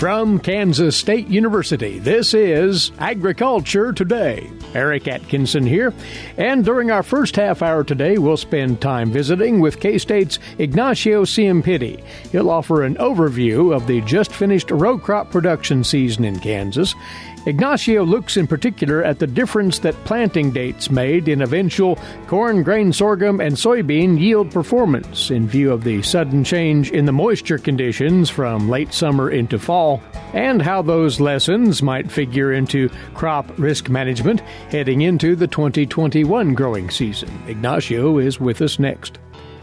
From Kansas State University, this is Agriculture Today. Eric Atkinson here, and during our first half hour today, we'll spend time visiting with K-State's Ignacio Ciampitti. He'll offer an overview of the just-finished row crop production season in Kansas. Ignacio looks in particular at the difference that planting dates made in eventual corn, grain, sorghum, and soybean yield performance in view of the sudden change in the moisture conditions from late summer into fall, and how those lessons might figure into crop risk management heading into the 2021 growing season. Ignacio is with us next.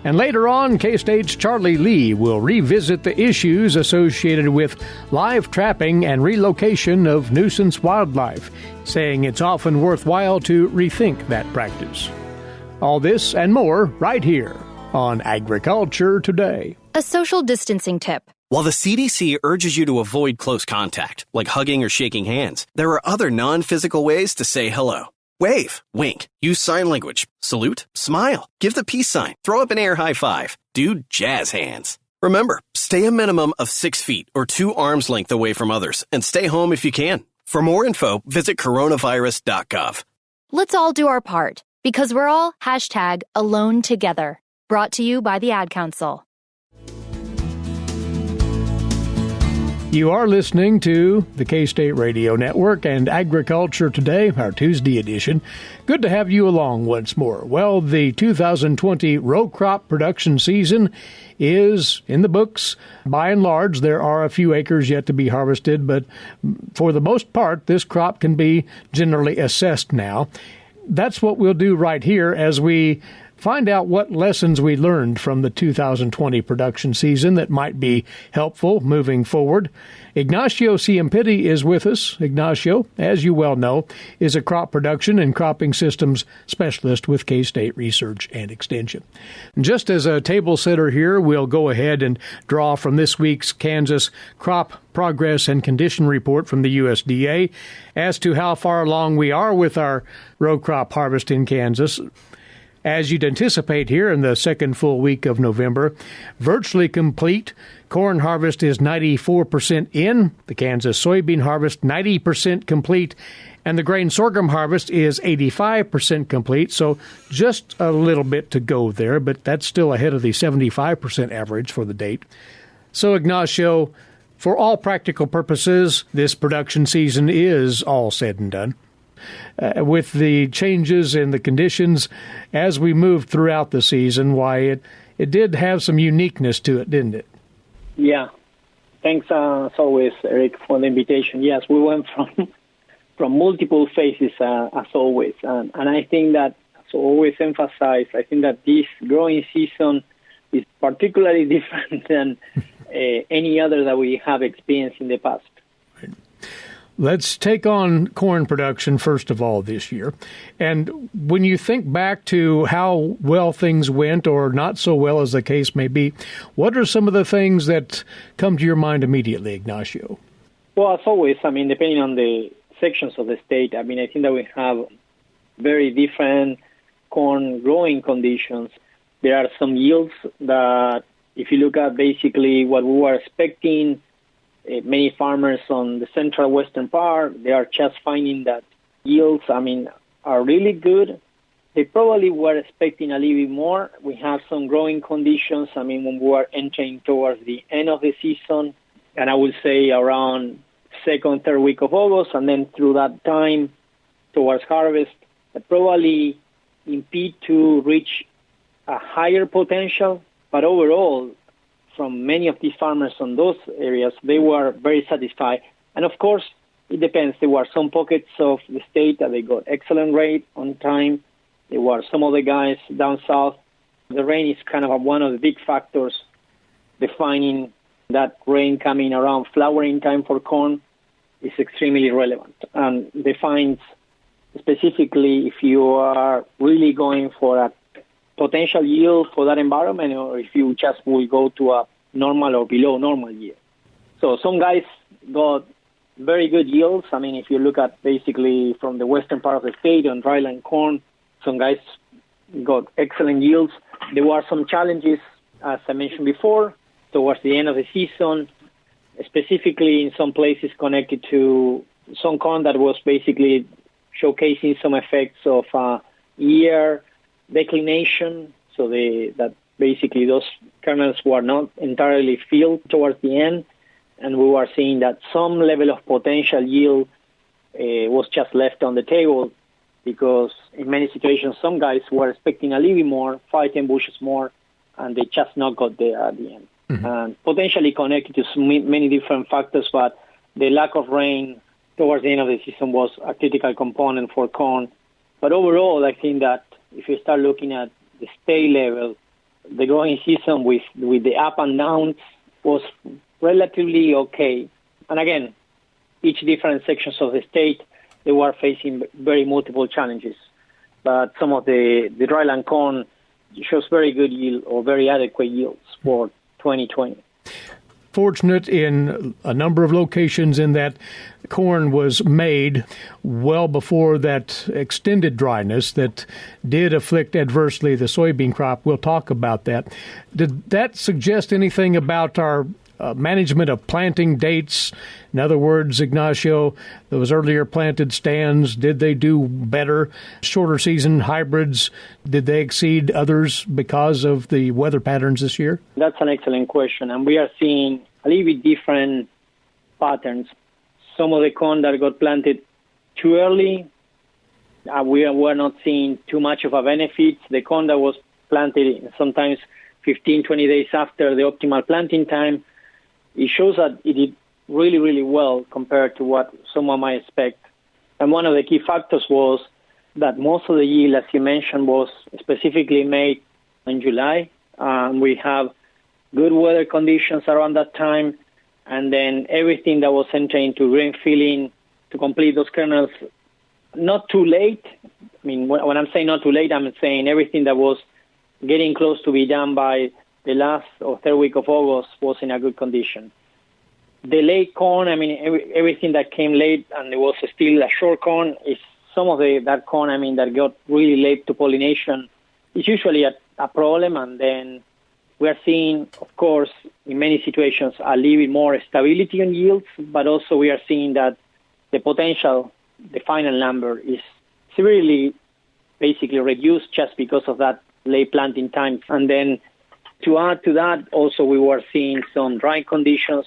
And later on, K-State's Charlie Lee will revisit the issues associated with live trapping and relocation of nuisance wildlife, saying it's often worthwhile to rethink that practice. All this and more right here on Agriculture Today. A social distancing tip. While the CDC urges you to avoid close contact, like hugging or shaking hands, there are other non-physical ways to say hello. Wave, wink, use sign language, salute, smile, give the peace sign, throw up an air high five, do jazz hands. Remember, stay a minimum of 6 feet or 2 arms length away from others and stay home if you can. For more info, visit coronavirus.gov. Let's all do our part because we're all #alone together. Brought to you by the Ad Council. You are listening to the K-State Radio Network and Agriculture Today, our Tuesday edition. Good to have you along once more. Well, the 2020 row crop production season is in the books. By and large, there are a few acres yet to be harvested, but for the most part, this crop can be generally assessed now. That's what we'll do right here as we find out what lessons we learned from the 2020 production season that might be helpful moving forward. Ignacio Ciampitti is with us. Ignacio, as you well know, is a crop production and cropping systems specialist with K-State Research and Extension. Just as a table setter here, we'll go ahead and draw from this week's Kansas Crop Progress and Condition Report from the USDA as to how far along we are with our row crop harvest in Kansas. As you'd anticipate here in the second full week of November, virtually complete. Corn harvest is 94% in. The Kansas soybean harvest, 90% complete. And the grain sorghum harvest is 85% complete. So just a little bit to go there, but that's still ahead of the 75% average for the date. So, Ignacio, for all practical purposes, this production season is all said and done. With the changes in the conditions as we moved throughout the season, why it did have some uniqueness to it, didn't it? Yeah. Thanks as always, Eric, for the invitation. Yes, we went from multiple phases as always. And I think that, as always emphasize, I think that this growing season is particularly different than any other that we have experienced in the past. Right. Let's take on corn production first of all this year. And when you think back to how well things went or not so well as the case may be, what are some of the things that come to your mind immediately, Ignacio? Well, as always, depending on the sections of the state, I think that we have very different corn growing conditions. There are some yields that, if you look at basically what we were expecting, many farmers on the central western part, they are just finding that yields, are really good. They probably were expecting a little bit more. We have some growing conditions, when we were entering towards the end of the season, and I would say around second, third week of August, and then through that time towards harvest, that probably impede to reach a higher potential, but overall, from many of these farmers on those areas, they were very satisfied. And of course, it depends. There were some pockets of the state that they got excellent rain on time. There were some of the guys down south. The rain is kind of one of the big factors defining that rain coming around flowering time for corn is extremely relevant and defines specifically if you are really going for a potential yield for that environment, or if you just will go to a normal or below normal yield. So some guys got very good yields. If you look at basically from the western part of the state on dryland corn, some guys got excellent yields. There were some challenges, as I mentioned before, towards the end of the season. specifically in some places connected to some corn that was basically showcasing some effects of year declination, so that basically those kernels were not entirely filled towards the end, and we were seeing that some level of potential yield was just left on the table because in many situations some guys were expecting a little bit more, 5-10 bushels more, and they just not got there at the end. Mm-hmm. And potentially connected to many different factors, but the lack of rain towards the end of the season was a critical component for corn. But overall, I think that if you start looking at the state level, the growing season with the up and downs was relatively okay. And again, each different sections of the state, they were facing very multiple challenges. But some of the dryland corn shows very good yield or very adequate yields for 2020. Fortunate in a number of locations in that corn was made well before that extended dryness that did afflict adversely the soybean crop. We'll talk about that. Did that suggest anything about our management of planting dates? In other words, Ignacio, those earlier planted stands, did they do better? Shorter season hybrids, did they exceed others because of the weather patterns this year? That's an excellent question, and we are seeing a little bit different patterns. Some of the corn that got planted too early, we're not seeing too much of a benefit. The corn that was planted sometimes 15, 20 days after the optimal planting time, it shows that it did really, really well compared to what someone might expect. And one of the key factors was that most of the yield, as you mentioned, was specifically made in July. We have good weather conditions around that time, and then everything that was entering into grain filling to complete those kernels, not too late. I mean, when I'm saying not too late, I'm saying everything that was getting close to be done by the last or third week of August was in a good condition. The late corn, I mean, everything that came late and there was still a short corn, is some of that corn, I mean, that got really late to pollination is usually a problem. And then we are seeing, of course, in many situations, a little bit more stability in yields, but also we are seeing that the potential, the final number, is severely basically reduced just because of that late planting time. And then to add to that, also we were seeing some dry conditions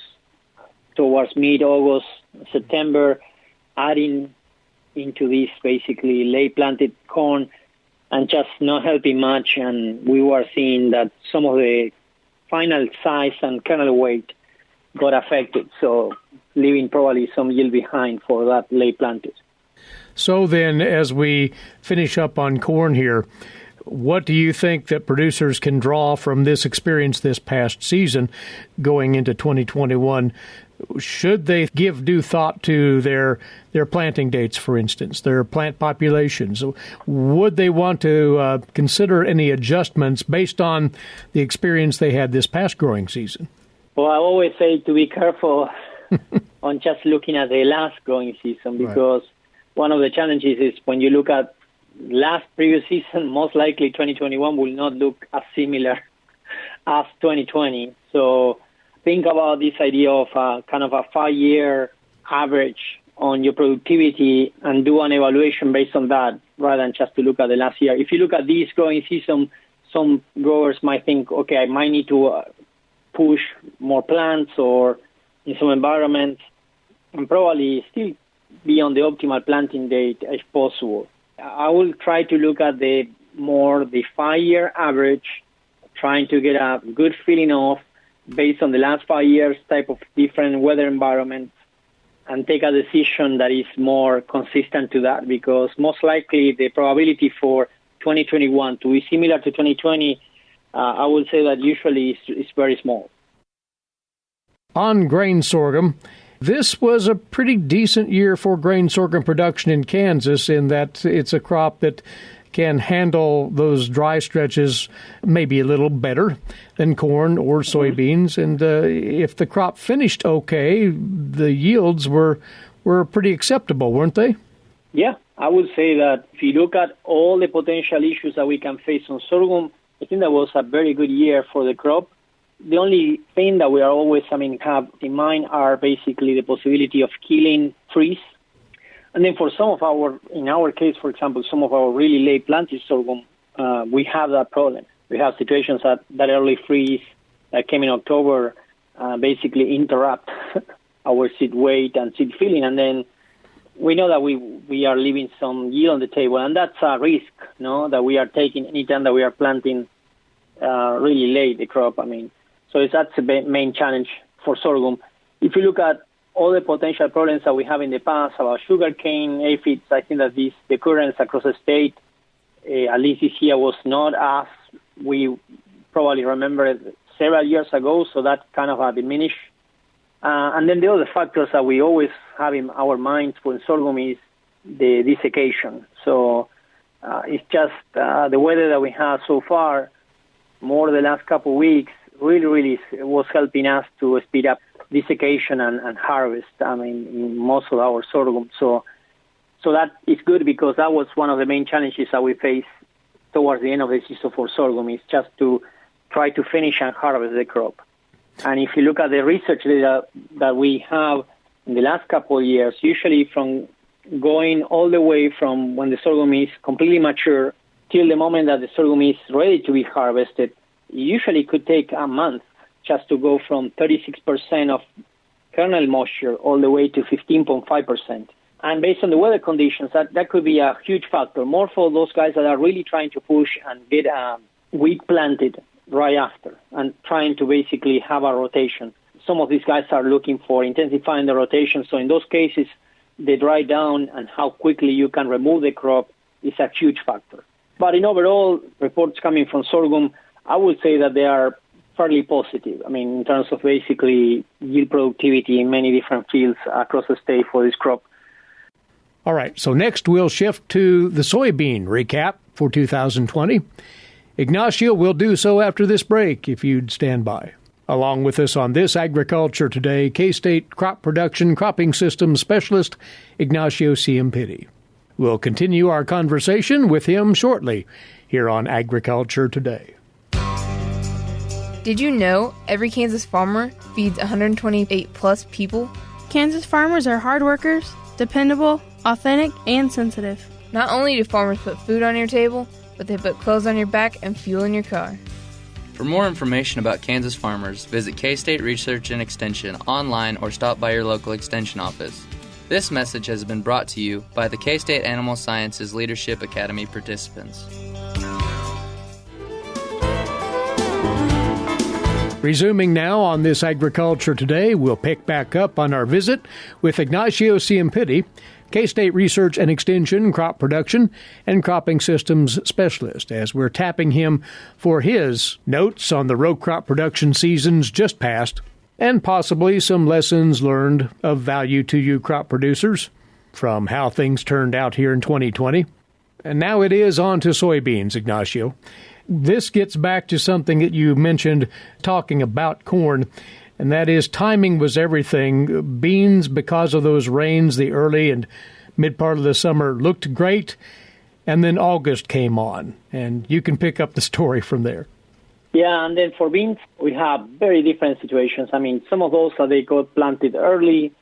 towards mid-August, September, adding into this basically late planted corn and just not helping much. And we were seeing that some of the final size and kernel weight got affected, so leaving probably some yield behind for that late planted. So then, as we finish up on corn here, what do you think that producers can draw from this experience this past season going into 2021? Should they give due thought to their planting dates, for instance, their plant populations? Would they want to consider any adjustments based on the experience they had this past growing season? Well, I always say to be careful on just looking at the last growing season, because one of the challenges is when you look at last previous season, most likely 2021 will not look as similar as 2020. So think about this idea of kind of a 5-year average on your productivity and do an evaluation based on that rather than just to look at the last year. If you look at this growing season, some growers might think, okay, I might need to push more plants or in some environments and probably still be on the optimal planting date if possible. I will try to look at the 5-year average, trying to get a good feeling of based on the last 5 years type of different weather environments and take a decision that is more consistent to that, because most likely the probability for 2021 to be similar to 2020, I would say that usually is very small. On grain sorghum, this was a pretty decent year for grain sorghum production in Kansas in that it's a crop that can handle those dry stretches maybe a little better than corn or soybeans. And if the crop finished okay, the yields were pretty acceptable, weren't they? Yeah, I would say that if you look at all the potential issues that we can face on sorghum, I think that was a very good year for the crop. The only thing that we are always, have in mind are basically the possibility of killing trees. And then for in our case, for example, some of our really late planted sorghum, we have that problem. We have situations that early freeze that came in October basically interrupt our seed weight and seed filling, and then we know that we are leaving some yield on the table, and that's a risk, that we are taking anytime that we are planting really late the crop. So that's the main challenge for sorghum. If you look at all the potential problems that we have in the past about sugarcane, aphids, I think that the occurrence across the state, at least this year, was not as we probably remember several years ago, so that kind of diminished. And then the other factors that we always have in our minds for sorghum is the desiccation. So it's just the weather that we have so far, more the last couple of weeks, really was helping us to speed up desiccation and harvest, in most of our sorghum. So that is good, because that was one of the main challenges that we faced towards the end of the season for sorghum, is just to try to finish and harvest the crop. And if you look at the research data that we have in the last couple of years, usually from going all the way from when the sorghum is completely mature till the moment that the sorghum is ready to be harvested, it usually could take a month just to go from 36% of kernel moisture all the way to 15.5%. And based on the weather conditions, that could be a huge factor, more for those guys that are really trying to push and get wheat planted right after and trying to basically have a rotation. Some of these guys are looking for intensifying the rotation. So in those cases, the dry down and how quickly you can remove the crop is a huge factor. But in overall, reports coming from sorghum, I would say that they are fairly positive. In terms of basically yield productivity in many different fields across the state for this crop. All right, so next we'll shift to the soybean recap for 2020. Ignacio will do so after this break, if you'd stand by. Along with us on this Agriculture Today, K-State Crop Production Cropping Systems Specialist, Ignacio Ciampitti. We'll continue our conversation with him shortly here on Agriculture Today. Did you know every Kansas farmer feeds 128-plus people? Kansas farmers are hard workers, dependable, authentic, and sensitive. Not only do farmers put food on your table, but they put clothes on your back and fuel in your car. For more information about Kansas farmers, visit K-State Research and Extension online or stop by your local extension office. This message has been brought to you by the K-State Animal Sciences Leadership Academy participants. Resuming now on this Agriculture Today, we'll pick back up on our visit with Ignacio Ciampitti, K-State Research and Extension Crop Production and Cropping Systems Specialist, as we're tapping him for his notes on the row crop production seasons just past, and possibly some lessons learned of value to you crop producers from how things turned out here in 2020. And now it is on to soybeans, Ignacio. This gets back to something that you mentioned talking about corn, and that is timing was everything. Beans, because of those rains, the early and mid part of the summer, looked great, and then August came on, and you can pick up the story from there. Yeah, and then for beans, we have very different situations. Some of those that they got planted early,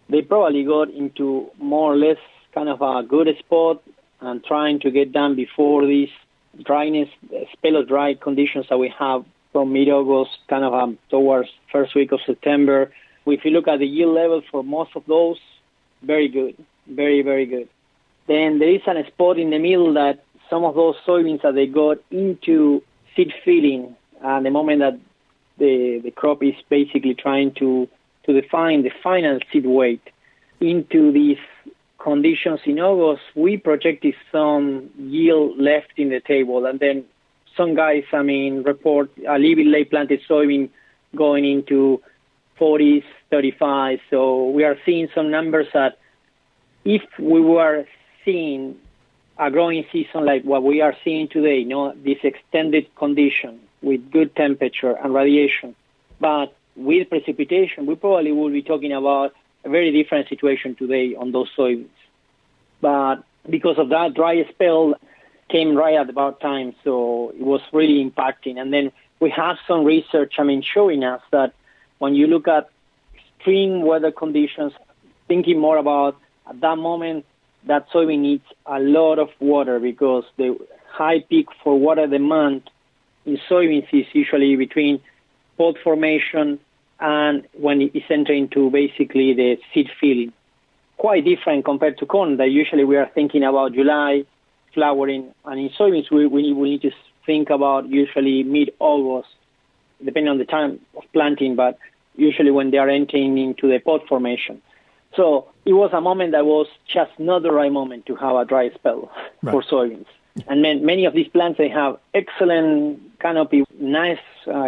they probably got into more or less kind of a good spot and trying to get done before these dryness, spell of dry conditions that we have from mid-August, kind of towards first week of September. If you look at the yield level for most of those, very good, very, very good. Then there is a spot in the middle that some of those soybeans that they got into seed filling, and the moment that the crop is basically trying to define the final seed weight into these conditions in August, we projected some yield left in the table, and then some guys, report a little bit late planted soybean going into 40s, 35. So we are seeing some numbers that if we were seeing a growing season like what we are seeing today, this extended condition with good temperature and radiation, but with precipitation, we probably will be talking about a very different situation today on those soybeans. But because of that dry spell came right at about time, so it was really impacting. And then we have some research, showing us that when you look at extreme weather conditions, thinking more about at that moment, that soybean needs a lot of water because the high peak for water demand in soybeans is usually between pod formation and when it's entering into basically the seed filling. Quite different compared to corn that usually we are thinking about July flowering, and in soybeans we need to think about usually mid-August, depending on the time of planting, but usually when they are entering into the pod formation. So it was a moment that was just not the right moment to have a dry spell for soybeans. And then many of these plants, they have excellent canopy, nice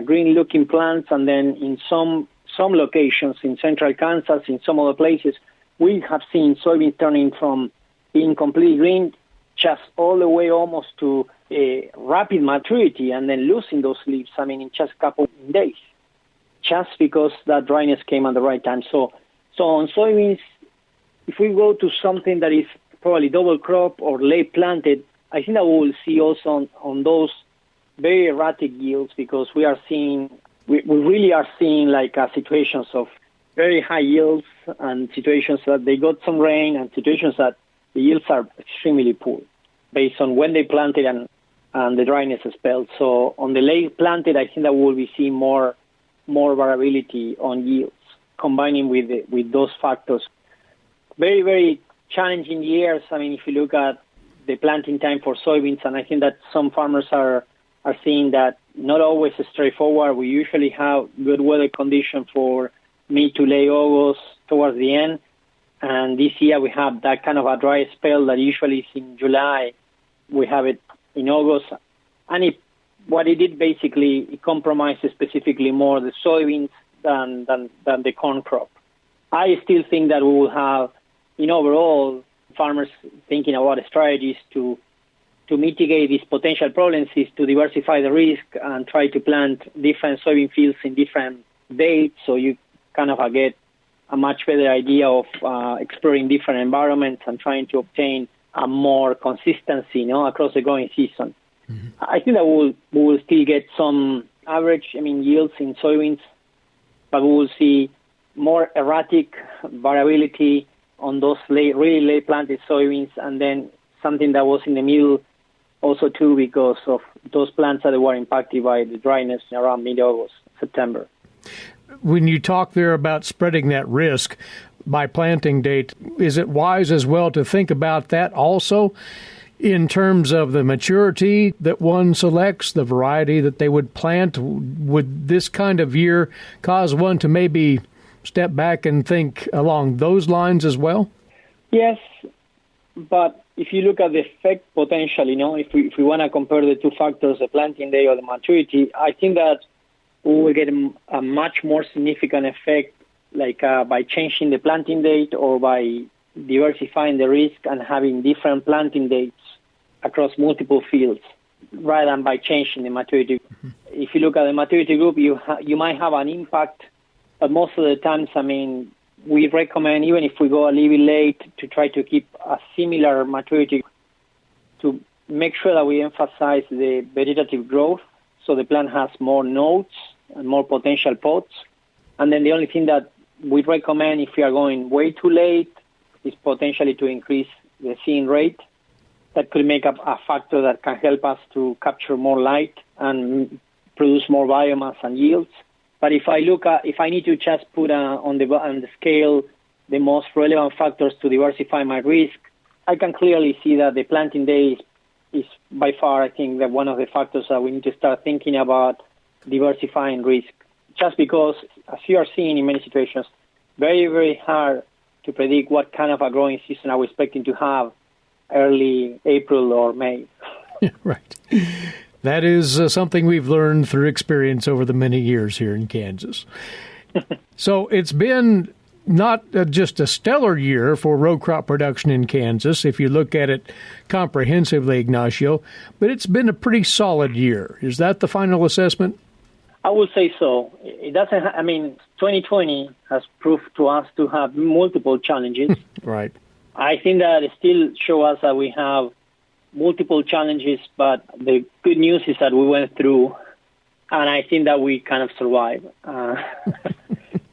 green-looking plants, and then in some locations in central Kansas, in some other places, we have seen soybeans turning from being completely green just all the way almost to a rapid maturity and then losing those leaves, in just a couple of days, just because that dryness came at the right time. So on soybeans, if we go to something that is probably double crop or late planted, I think that we will see also on those very erratic yields because we really are seeing like situations of very high yields and situations that they got some rain and situations that the yields are extremely poor based on when they planted and the dryness spell. So on the late planted, I think that we will be seeing more variability on yields, combining with those factors. Very, very challenging years. If you look at the planting time for soybeans, and I think that some farmers are seeing that not always straightforward. We usually have good weather condition for mid to late August towards the end, and this year we have that kind of a dry spell that usually is in July. We have it in August, and what it did basically, it compromises specifically more the soybeans than the corn crop. I still think that we will have, overall, farmers thinking about strategies to mitigate these potential problems is to diversify the risk and try to plant different soybean fields in different dates so you kind of get a much better idea of exploring different environments and trying to obtain a more consistency across the growing season. Mm-hmm. I think that we will still get some average yields in soybeans, but we will see more erratic variability on those really late planted soybeans, and then something that was in the middle also too because of those plants that were impacted by the dryness around mid-August, September. When you talk there about spreading that risk by planting date, is it wise as well to think about that also in terms of the maturity that one selects, the variety that they would plant? Would this kind of year cause one to maybe step back and think along those lines as well? Yes, but if you look at the effect potential, if we want to compare the two factors, the planting day or the maturity, I think that we will get a much more significant effect by changing the planting date or by diversifying the risk and having different planting dates across multiple fields rather than by changing the maturity. Mm-hmm. If you look at the maturity group, you might have an impact, but most of the times, we recommend, even if we go a little bit late, to try to keep a similar maturity to make sure that we emphasize the vegetative growth so the plant has more nodes and more potential pods. And then the only thing that we recommend if we are going way too late is potentially to increase the seeding rate. That could make up a factor that can help us to capture more light and produce more biomass and yields. But if I need to just put on the scale the most relevant factors to diversify my risk, I can clearly see that the planting day is by far, I think, that one of the factors that we need to start thinking about diversifying risk. Just because, as you are seeing in many situations, very, very hard to predict what kind of a growing season are we expecting to have early April or May. Right. That is something we've learned through experience over the many years here in Kansas. So it's been not just a stellar year for row crop production in Kansas, if you look at it comprehensively, Ignacio, but it's been a pretty solid year. Is that the final assessment? I would say so. It doesn't. 2020 has proved to us to have multiple challenges. Right. I think that it still shows us that we have multiple challenges, but the good news is that we went through and I think that we kind of survive.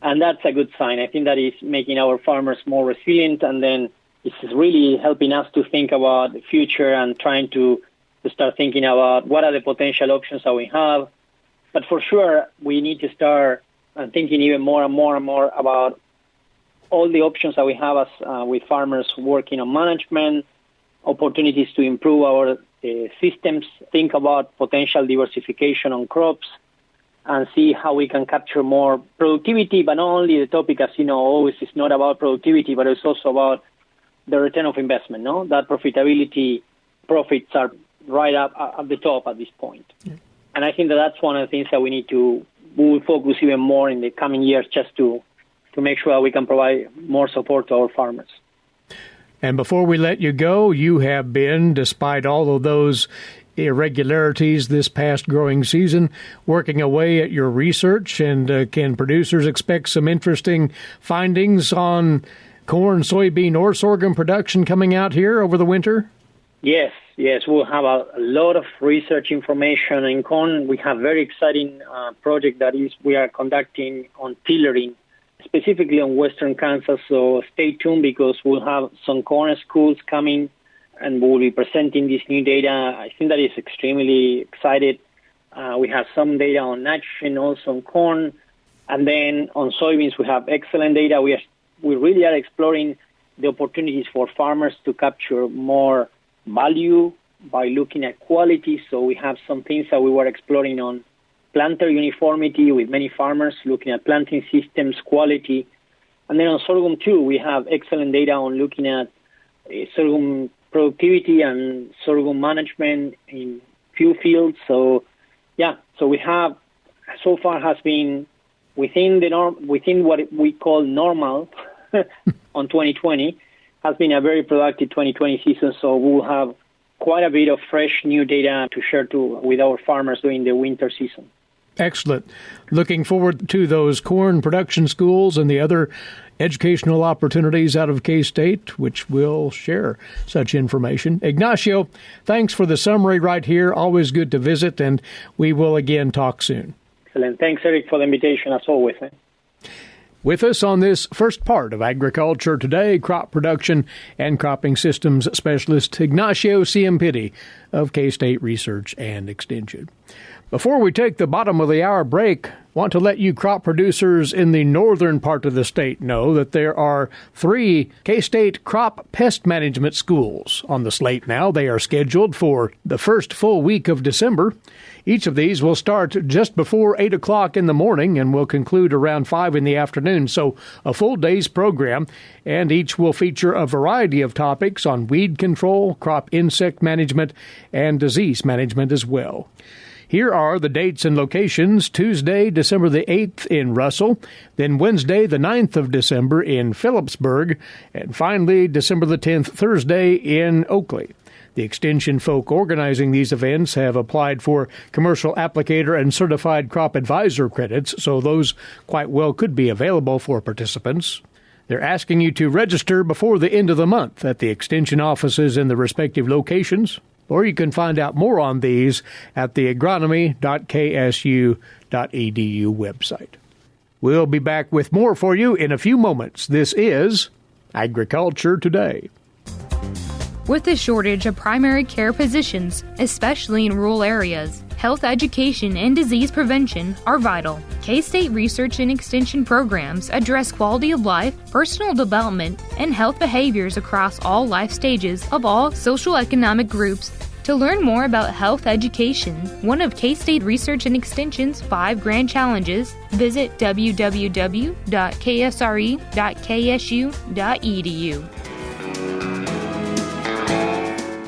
And that's a good sign. I think that is making our farmers more resilient, and then it's really helping us to think about the future and trying to start thinking about what are the potential options that we have. But for sure, we need to start thinking even more and more and more about all the options that we have as with farmers working on management, opportunities to improve our systems, think about potential diversification on crops, and see how we can capture more productivity. But not only the topic, as you know, always is not about productivity, but it's also about the return of investment, no? That profitability, profits are right up at the top at this point. Yeah. And I think that that's one of the things that we'll focus even more in the coming years, just to make sure that we can provide more support to our farmers. And before we let you go, you have been, despite all of those irregularities this past growing season, working away at your research. And can producers expect some interesting findings on corn, soybean, or sorghum production coming out here over the winter? Yes. We'll have a lot of research information in corn. We have very exciting project that we are conducting on tillering, specifically on western Kansas. So stay tuned, because we'll have some corn schools coming, and we'll be presenting this new data. I think that is extremely excited. We have some data on nitrogen, also on corn. And then on soybeans, we have excellent data. We really are exploring the opportunities for farmers to capture more value by looking at quality. So we have some things that we were exploring on planter uniformity with many farmers, looking at planting systems, quality. And then on sorghum too, we have excellent data on looking at sorghum productivity and sorghum management in few fields. So we have so far has been within what we call normal on 2020, has been a very productive 2020 season. So we'll have quite a bit of fresh new data to share with our farmers during the winter season. Excellent. Looking forward to those corn production schools and the other educational opportunities out of K-State, which will share such information. Ignacio, thanks for the summary right here. Always good to visit, and we will again talk soon. Excellent. Thanks, Eric, for the invitation, as always. With us on this first part of Agriculture Today, crop production and cropping systems specialist Ignacio Ciampitti of K-State Research and Extension. Before we take the bottom of the hour break, I want to let you crop producers in the northern part of the state know that there are 3 K-State crop pest management schools on the slate now. They are scheduled for the first full week of December. Each of these will start just before 8 o'clock in the morning and will conclude around 5 in the afternoon. So a full day's program, and each will feature a variety of topics on weed control, crop insect management, and disease management as well. Here are the dates and locations: Tuesday, December the 8th in Russell, then Wednesday, the 9th of December in Phillipsburg, and finally December the 10th, Thursday, in Oakley. The Extension folk organizing these events have applied for commercial applicator and certified crop advisor credits, so those quite well could be available for participants. They're asking you to register before the end of the month at the Extension offices in the respective locations, or you can find out more on these at the agronomy.ksu.edu website. We'll be back with more for you in a few moments. This is Agriculture Today. With the shortage of primary care physicians, especially in rural areas, health education and disease prevention are vital. K-State Research and Extension programs address quality of life, personal development, and health behaviors across all life stages of all social-economic groups. To learn more about health education, one of K-State Research and Extension's 5 grand challenges, visit www.ksre.ksu.edu.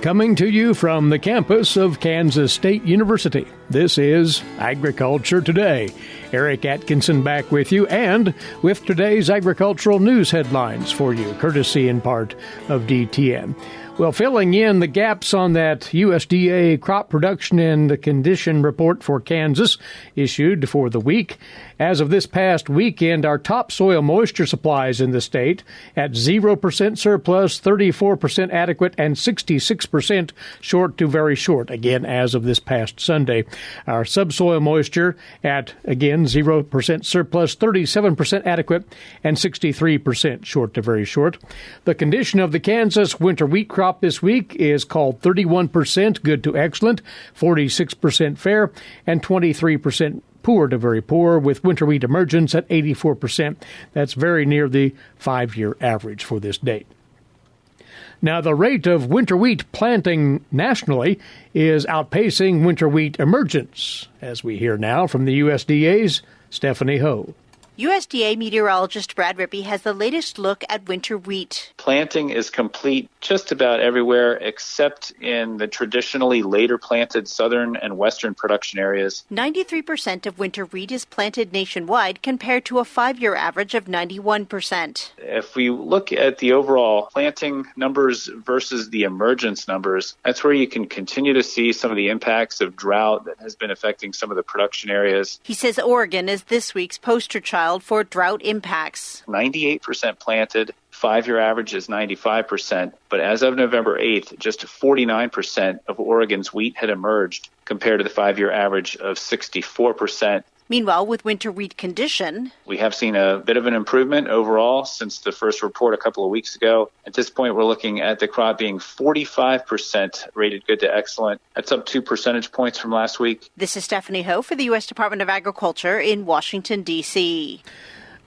Coming to you from the campus of Kansas State University, this is Agriculture Today. Eric Atkinson back with you, and with today's agricultural news headlines for you, courtesy in part of DTN. Well, filling in the gaps on that USDA crop production and condition report for Kansas issued for the week, as of this past weekend, our top soil moisture supplies in the state at 0% surplus, 34% adequate, and 66% short to very short, again, as of this past Sunday. Our subsoil moisture at, again, 0% surplus, 37% adequate, and 63% short to very short. The condition of the Kansas winter wheat crop this week is called 31% good to excellent, 46% fair, and 23% poor to very poor, with winter wheat emergence at 84%. That's very near the 5-year average for this date. Now, the rate of winter wheat planting nationally is outpacing winter wheat emergence, as we hear now from the USDA's Stephanie Ho. USDA meteorologist Brad Rippey has the latest look at winter wheat. Planting is complete just about everywhere except in the traditionally later planted southern and western production areas. 93% of winter wheat is planted nationwide compared to a 5-year average of 91%. If we look at the overall planting numbers versus the emergence numbers, that's where you can continue to see some of the impacts of drought that has been affecting some of the production areas. He says Oregon is this week's poster child for drought impacts. 98% planted, 5-year average is 95%, but as of November 8th, just 49% of Oregon's wheat had emerged compared to the 5-year average of 64%. Meanwhile, with winter wheat condition, we have seen a bit of an improvement overall since the first report a couple of weeks ago. At this point, we're looking at the crop being 45% rated good to excellent. That's up 2 percentage points from last week. This is Stephanie Ho for the U.S. Department of Agriculture in Washington, D.C.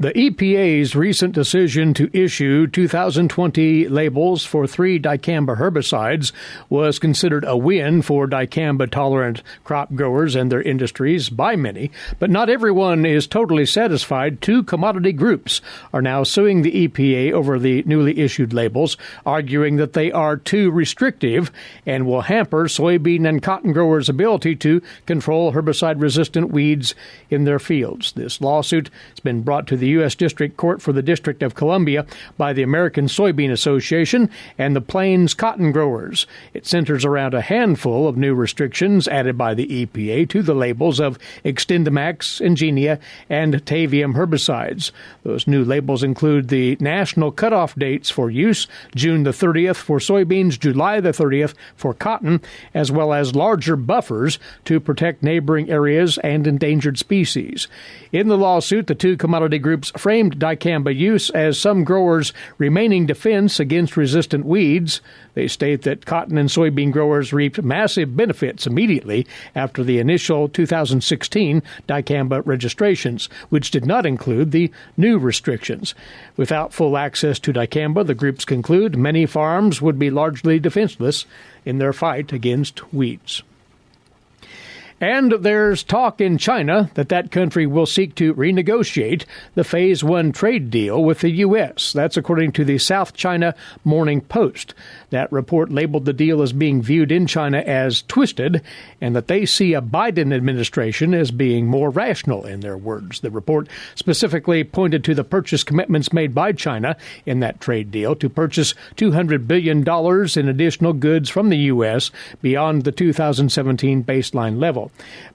The EPA's recent decision to issue 2020 labels for 3 dicamba herbicides was considered a win for dicamba-tolerant crop growers and their industries by many, but not everyone is totally satisfied. 2 commodity groups are now suing the EPA over the newly issued labels, arguing that they are too restrictive and will hamper soybean and cotton growers' ability to control herbicide-resistant weeds in their fields. This lawsuit has been brought to the U.S. District Court for the District of Columbia by the American Soybean Association and the Plains Cotton Growers. It centers around a handful of new restrictions added by the EPA to the labels of XtendiMax, Ingenia, and Tavium herbicides. Those new labels include the national cutoff dates for use, June the 30th for soybeans, July the 30th for cotton, as well as larger buffers to protect neighboring areas and endangered species. In the lawsuit, the 2 commodity groups framed dicamba use as some growers' remaining defense against resistant weeds. They state that cotton and soybean growers reaped massive benefits immediately after the initial 2016 dicamba registrations, which did not include the new restrictions. Without full access to dicamba, the groups conclude many farms would be largely defenseless in their fight against weeds. And there's talk in China that country will seek to renegotiate the Phase 1 trade deal with the U.S. That's according to the South China Morning Post. That report labeled the deal as being viewed in China as twisted, and that they see a Biden administration as being more rational, in their words. The report specifically pointed to the purchase commitments made by China in that trade deal to purchase $200 billion in additional goods from the U.S. beyond the 2017 baseline level.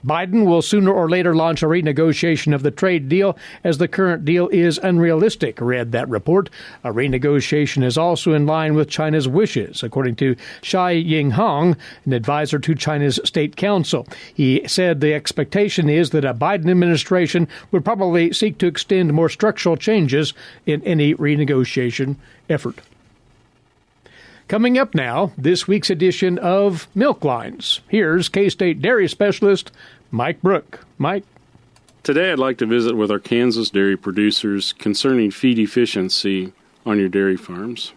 Biden will sooner or later launch a renegotiation of the trade deal, as the current deal is unrealistic, read that report. A renegotiation is also in line with China's wishes, according to Xi Jinping, an advisor to China's State Council. He said the expectation is that a Biden administration would probably seek to extend more structural changes in any renegotiation effort. Coming up now, this week's edition of Milk Lines. Here's K-State dairy specialist Mike Brook. Mike? Today I'd like to visit with our Kansas dairy producers concerning feed efficiency on your dairy farms.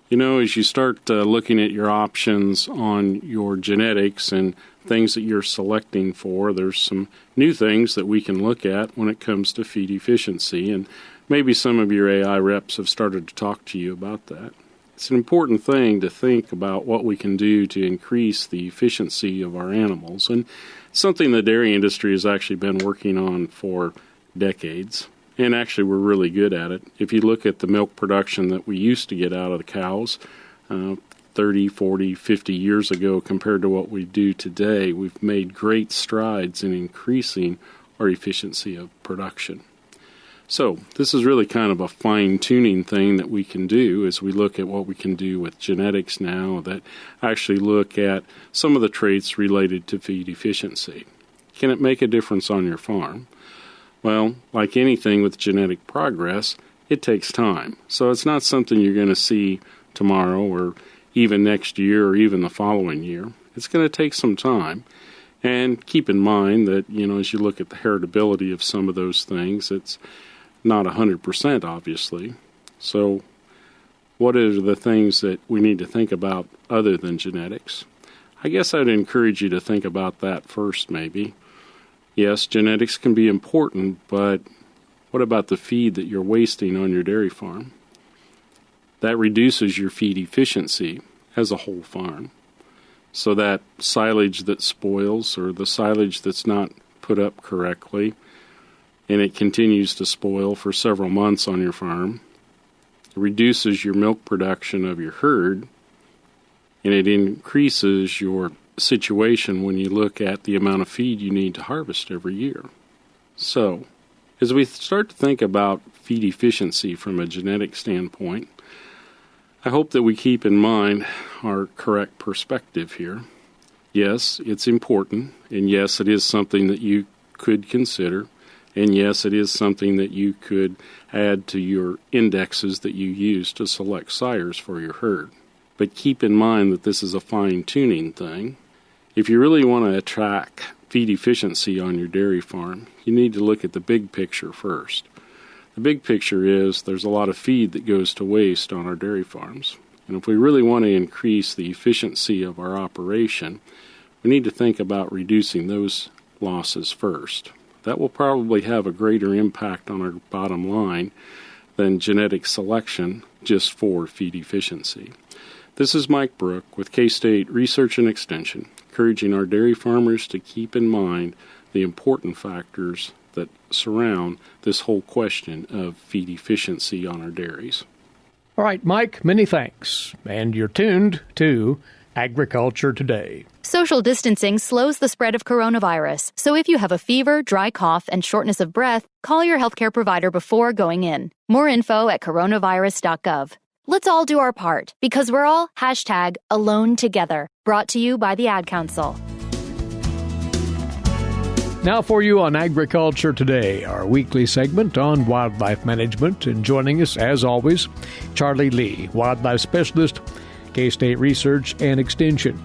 You know, as you start looking at your options on your genetics and things that you're selecting for, there's some new things that we can look at when it comes to feed efficiency, and maybe some of your AI reps have started to talk to you about that. It's an important thing to think about what we can do to increase the efficiency of our animals, and something the dairy industry has actually been working on for decades, and actually we're really good at it. If you look at the milk production that we used to get out of the cows, 30, 40, 50 years ago compared to what we do today, we've made great strides in increasing our efficiency of production. So this is really kind of a fine-tuning thing that we can do as we look at what we can do with genetics now that actually look at some of the traits related to feed efficiency. Can it make a difference on your farm? Well, like anything with genetic progress, it takes time. So it's not something you're going to see tomorrow or even next year or even the following year. It's going to take some time. And keep in mind that, as you look at the heritability of some of those things, it's not 100%, obviously. So what are the things that we need to think about other than genetics? I guess I'd encourage you to think about that first, maybe. Yes, genetics can be important, but what about the feed that you're wasting on your dairy farm? That reduces your feed efficiency as a whole farm. So that silage that spoils or the silage that's not put up correctly and it continues to spoil for several months on your farm, it reduces your milk production of your herd, and it increases your situation when you look at the amount of feed you need to harvest every year. So, as we start to think about feed efficiency from a genetic standpoint, I hope that we keep in mind our correct perspective here. Yes, it's important, and yes, it is something that you could consider, and yes, it is something that you could add to your indexes that you use to select sires for your herd. But keep in mind that this is a fine-tuning thing. If you really want to track feed efficiency on your dairy farm, you need to look at the big picture first. The big picture is there's a lot of feed that goes to waste on our dairy farms. And if we really want to increase the efficiency of our operation, we need to think about reducing those losses first. That will probably have a greater impact on our bottom line than genetic selection just for feed efficiency. This is Mike Brook with K-State Research and Extension, encouraging our dairy farmers to keep in mind the important factors that surround this whole question of feed efficiency on our dairies. All right, Mike, many thanks. And you're tuned to Agriculture Today. Social distancing slows the spread of coronavirus, so if you have a fever, dry cough, and shortness of breath, call your healthcare provider before going in. More info at coronavirus.gov. Let's all do our part, because we're all #AloneTogether. Brought to you by the Ad Council. Now for you on Agriculture Today, our weekly segment on wildlife management. And joining us, as always, Charlie Lee, wildlife specialist, K-State Research and Extension.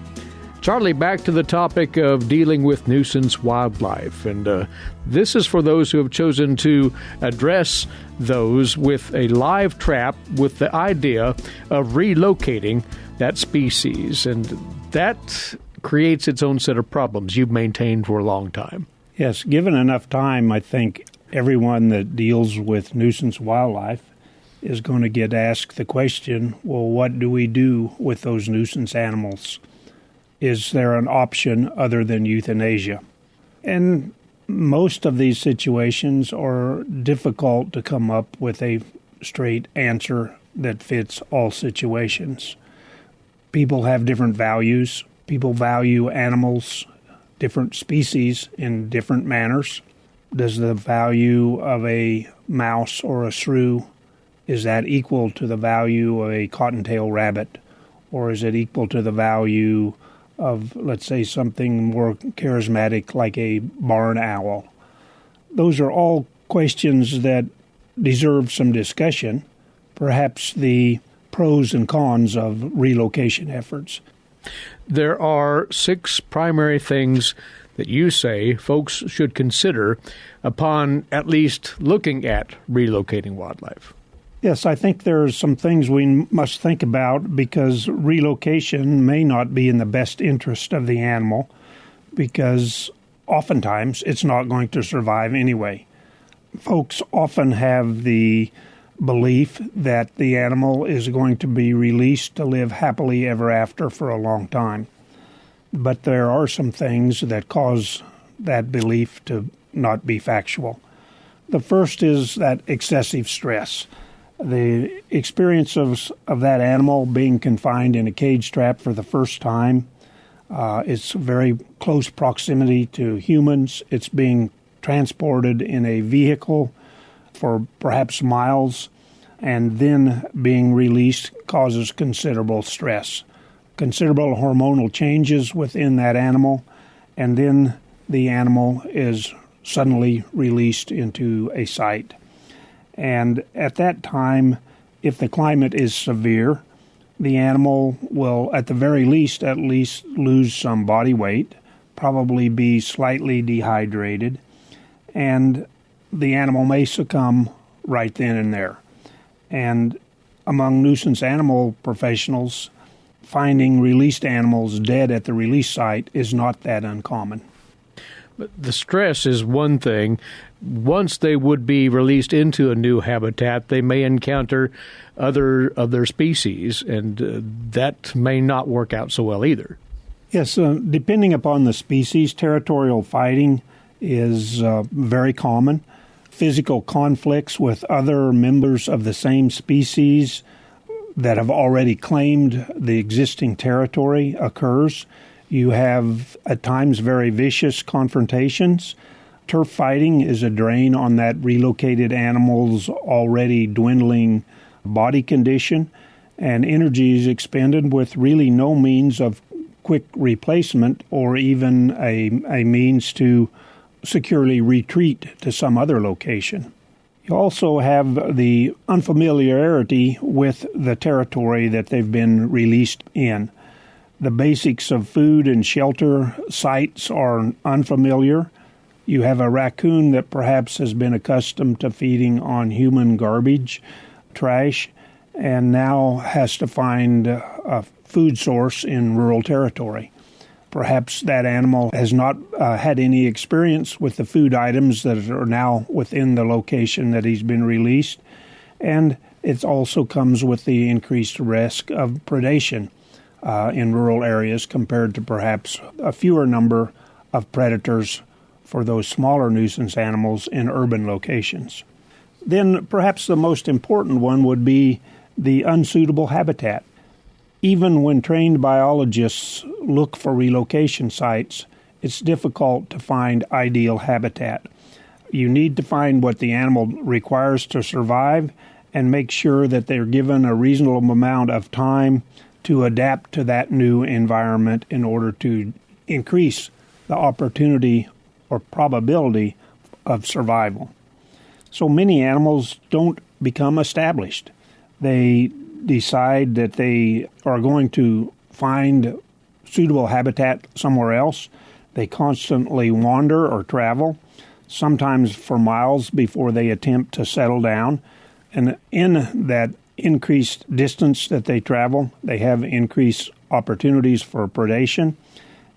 Charlie, back to the topic of dealing with nuisance wildlife. And this is for those who have chosen to address those with a live trap with the idea of relocating that species. And that creates its own set of problems you've maintained for a long time. Yes, given enough time, I think everyone that deals with nuisance wildlife is going to get asked the question, well, what do we do with those nuisance animals? Is there an option other than euthanasia? And most of these situations are difficult to come up with a straight answer that fits all situations. People have different values. People value animals, different species, in different manners. Does the value of a mouse or a shrew, is that equal to the value of a cottontail rabbit? Or is it equal to the value of, let's say, something more charismatic like a barn owl? Those are all questions that deserve some discussion, perhaps the pros and cons of relocation efforts. There are 6 primary things that you say folks should consider upon at least looking at relocating wildlife. Yes, I think there are some things we must think about because relocation may not be in the best interest of the animal because oftentimes it's not going to survive anyway. Folks often have the belief that the animal is going to be released to live happily ever after for a long time. But there are some things that cause that belief to not be factual. The first is that excessive stress. The experience of that animal being confined in a cage trap for the first time, it's very close proximity to humans. It's being transported in a vehicle for perhaps miles, and then being released causes considerable stress, considerable hormonal changes within that animal, and then the animal is suddenly released into a site. And at that time, if the climate is severe, the animal will, at the very least, at least lose some body weight, probably be slightly dehydrated, and the animal may succumb right then and there. And among nuisance animal professionals, finding released animals dead at the release site is not that uncommon. But the stress is one thing. Once they would be released into a new habitat, they may encounter other of their species, and that may not work out so well either. Yes, depending upon the species, territorial fighting is very common. Physical conflicts with other members of the same species that have already claimed the existing territory occurs. You have, at times, very vicious confrontations. Turf fighting is a drain on that relocated animal's already dwindling body condition, and energy is expended with really no means of quick replacement or even a means to securely retreat to some other location. You also have the unfamiliarity with the territory that they've been released in. The basics of food and shelter sites are unfamiliar. You have a raccoon that perhaps has been accustomed to feeding on human garbage, trash, and now has to find a food source in rural territory. Perhaps that animal has not had any experience with the food items that are now within the location that he's been released, and it also comes with the increased risk of predation in rural areas compared to perhaps a fewer number of predators for those smaller nuisance animals in urban locations. Then perhaps the most important one would be the unsuitable habitat. Even when trained biologists look for relocation sites, it's difficult to find ideal habitat. You need to find what the animal requires to survive and make sure that they're given a reasonable amount of time to adapt to that new environment in order to increase the opportunity or probability of survival. So many animals don't become established. They decide that they are going to find suitable habitat somewhere else. They constantly wander or travel, sometimes for miles before they attempt to settle down. And in that increased distance that they travel, they have increased opportunities for predation.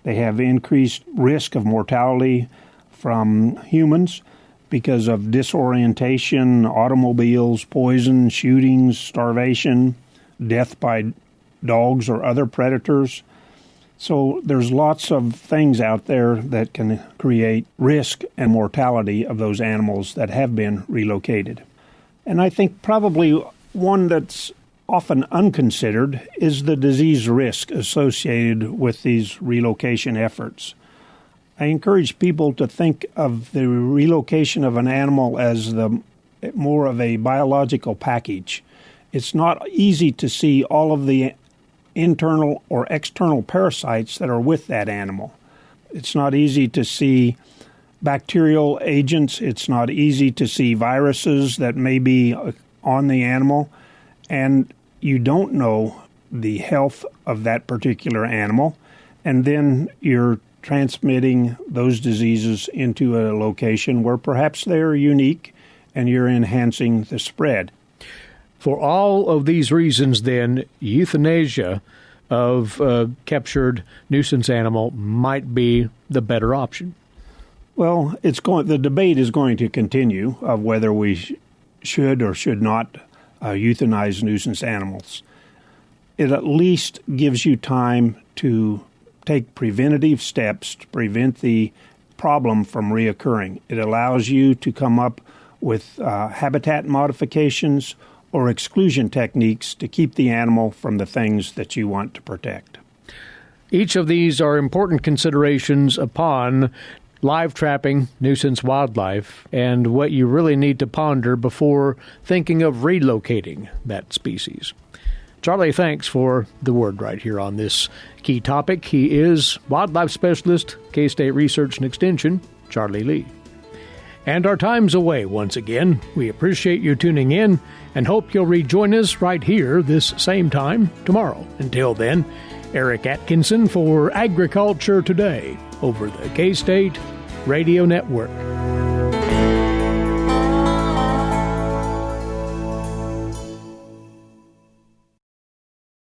They have increased risk of mortality from humans because of disorientation, automobiles, poison, shootings, starvation, death by dogs or other predators. So there's lots of things out there that can create risk and mortality of those animals that have been relocated. And I think probably one that's often unconsidered is the disease risk associated with these relocation efforts. I encourage people to think of the relocation of an animal as more of a biological package. It's not easy to see all of the internal or external parasites that are with that animal. It's not easy to see bacterial agents. It's not easy to see viruses that may be on the animal. And you don't know the health of that particular animal. And then you're transmitting those diseases into a location where perhaps they're unique and you're enhancing the spread. For all of these reasons, then, euthanasia of a captured nuisance animal might be the better option. Well, the debate is going to continue of whether we should or should not euthanize nuisance animals. It at least gives you time to take preventative steps to prevent the problem from reoccurring. It allows you to come up with habitat modifications or exclusion techniques to keep the animal from the things that you want to protect. Each of these are important considerations upon live trapping nuisance wildlife and what you really need to ponder before thinking of relocating that species. Charlie, thanks for the word right here on this key topic. He is wildlife specialist, K-State Research and Extension, Charlie Lee. And our time's away once again. We appreciate you tuning in and hope you'll rejoin us right here this same time tomorrow. Until then, Eric Atkinson for Agriculture Today over the K-State Radio Network.